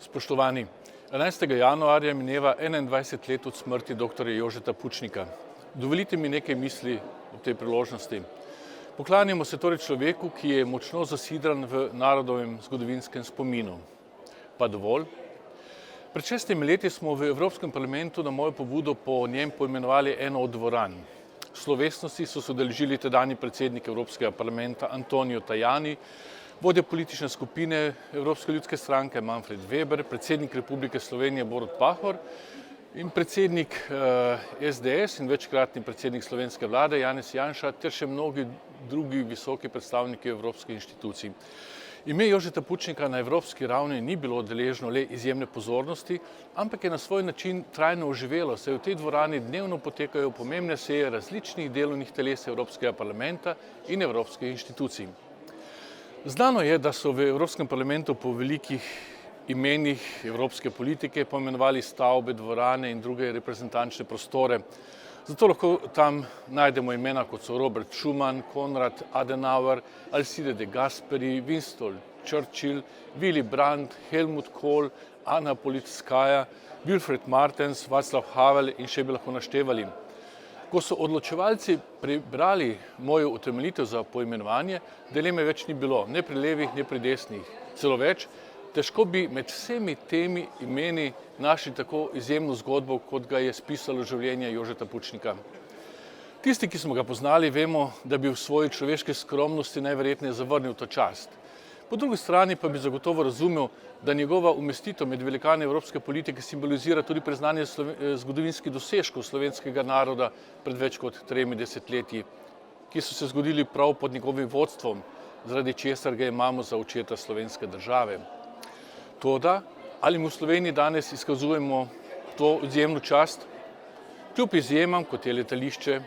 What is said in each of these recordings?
Spoštovani, 11. januarja mineva 21 let od smrti dr. Jožeta Pučnika. Dovolite mi nekaj misli ob tej priložnosti. Poklanjamo se torej človeku, ki je močno zasidran v narodovem zgodovinskem spominu. Pa dovolj? Pred 6 leti smo v Evropskem parlamentu na mojo pobudo po njem poimenovali eno od dvoran. Slovesnosti so se udeležili tedanji predsednik Evropskega parlamenta Antonio Tajani, vodja politične skupine Evropske ljudske stranke Manfred Weber, predsednik Republike Slovenije Borut Pahor in predsednik SDS in večkratni predsednik slovenske vlade Janez Janša ter še mnogi drugi visoki predstavniki evropskih inštitucij. Ime Jožeta Pučnika na evropski ravni ni bilo deležno le izjemne pozornosti, ampak je na svoj način trajno oživelo, saj v tej dvorani dnevno potekajo pomembne seje različnih delovnih teles Evropskega parlamenta in evropskih inštitucij. Znano je, da so v Evropskem parlamentu po velikih imenih evropske politike poimenovali stavbe, dvorane in druge reprezentančne prostore. Zato lahko tam najdemo imena kot so Robert Schuman, Konrad Adenauer, Alcide de Gasperi, Winston Churchill, Willy Brandt, Helmut Kohl, Anna Politkovskaja, Wilfried Martens, Václav Havel in še bi lahko naštevali. Ko so odločevalci prebrali mojo utemeljitev za poimenovanje, dileme več ni bilo, ne pri levih, ne pri desnih. Celo več, težko bi med vsemi temi imeni našli tako izjemno zgodbo, kot ga je spisalo življenje Jožeta Pučnika. Tisti, ki smo ga poznali, vemo, da bi v svoji človeški skromnosti najverjetneje zavrnil to čast. Po drugi strani pa bi zagotovo razumel, da njegova umestitev med velikane evropske politike simbolizira tudi priznanje zgodovinskih dosežkov slovenskega naroda pred več kot 3 desetletji, ki so se zgodili prav pod njegovim vodstvom, zaradi česar ga imamo za očeta slovenske države. Toda, ali mu v Sloveniji danes izkazujemo to izjemno čast? Kljub izjemam, kot je letališče,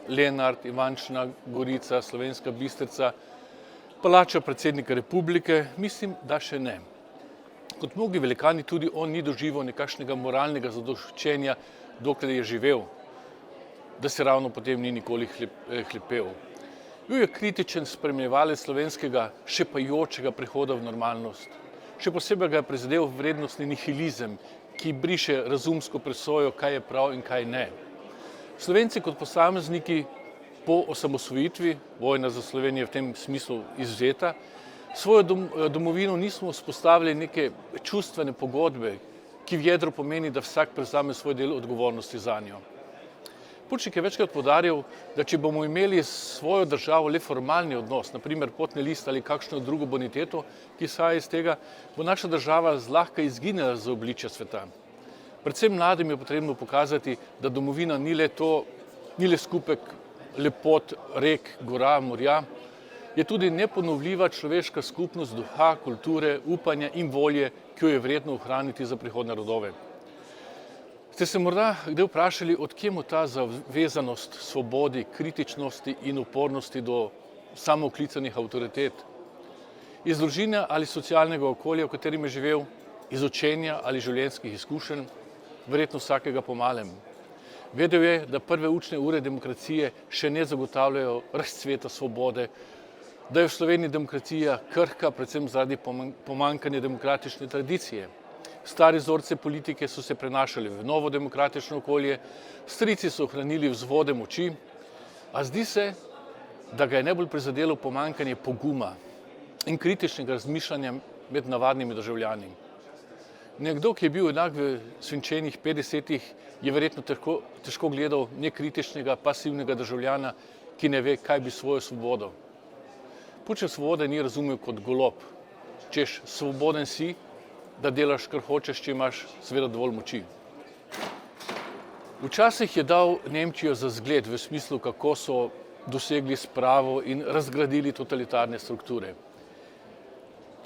Lenart, Ivančna Gorica, Slovenska Bistrica, palača predsednika republike, mislim, da še ne. Kot mnogi velikani tudi on ni doživel nekakšnega moralnega zadoščenja, dokler je živel, da se ravno potem ni nikoli hlepel. Bil je kritičen spremljevalec slovenskega šepajočega prehoda v normalnost. Še posebej ga je prizadel vrednostni nihilizem, ki briše razumsko presojo, kaj je prav in kaj ne. Slovenci kot posamezniki po osamosvojitvi, vojna za Slovenijo v tem smislu izvzeta, svojo domovino nismo vzpostavili neke čustvene pogodbe, ki v jedru pomeni, da vsak prevzame svoj del odgovornosti zanjo. Pučnik je večkrat poudarjal, da če bomo imeli s svojo državo le formalni odnos, na primer potni list ali kakšno drugo boniteto, ki izhaja iz tega, bo naša država zlahka izginila z obličja sveta. Predvsem mladim je potrebno pokazati, da domovina ni le skupek lepot rek, gora, morja, je tudi neponovljiva človeška skupnost duha, kulture, upanja in volje, ki jo je vredno ohraniti za prihodnje rodove. Ste se morda kdaj vprašali, od kje mu ta zavezanost svobodi, kritičnosti in upornosti do samooklicanih avtoritet? Iz družine ali socialnega okolja, v katerem je živel, iz učenja ali življenjskih izkušenj, verjetno vsakega po malem. Vedel je, da prve učne ure demokracije še ne zagotavljajo razcveta svobode, da je v Sloveniji demokracija krhka, predvsem zaradi pomanjkanja demokratične tradicije. Stari vzorci politike so se prenašali v novo demokratično okolje, strici so ohranili vzvode moči, a zdi se, da ga je najbolj prizadelo pomanjkanje poguma in kritičnega razmišljanja med navadnimi državljani. Nekdo, ki je bil enak v svinčenih 50-ih, je verjetno težko gledal nekritičnega, pasivnega državljana, ki ne ve, kaj bi svojo svobodo. Pučnik svobode ni razumel kot golob, češ svoboden si, da delaš, kar hočeš, če imaš seveda dovolj moči. Včasih je dal Nemčijo za zgled v smislu, kako so dosegli spravo in razgradili totalitarne strukture.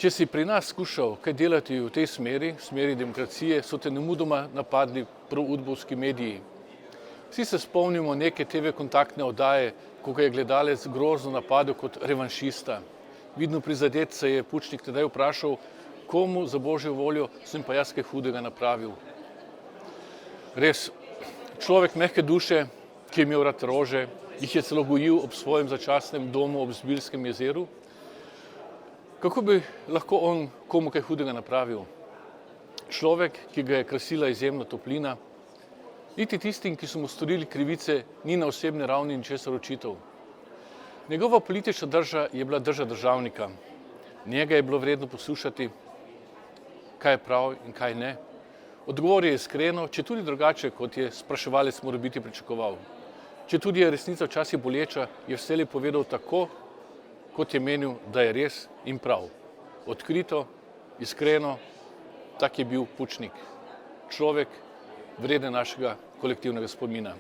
Če si pri nas skušal kaj delati v tej smeri demokracije, so te nemudoma napadli proudbovski mediji. Vsi se spomnimo neke TV kontaktne oddaje, ko ga je gledalec grozno napadel kot revanšista. Vidno prizadet se je Pučnik tedaj vprašal, komu za božjo voljo sem pa jaz kaj hudega napravil. Res, človek mehke duše, ki je imel rad rože, jih je celo gojil ob svojem začasnem domu ob Zbiljskem jezeru. Kako bi lahko on komu kaj hudega napravil? človek, ki ga je krasila izjemna toplina, niti tistim, ki so mu storili krivice, ni na osebni ravni ničesar očital. Njegova politična drža je bila drža državnika. Njega je bilo vredno poslušati, kaj je prav in kaj ne. Odgovor je iskreno, četudi drugače, kot je spraševalec morebiti pričakoval. Četudi je resnica včasih boleča, je vselej povedal tako, kot je menil, da je res in prav. Odkrito, iskreno, tak je bil Pučnik. Človek vreden našega kolektivnega spomina.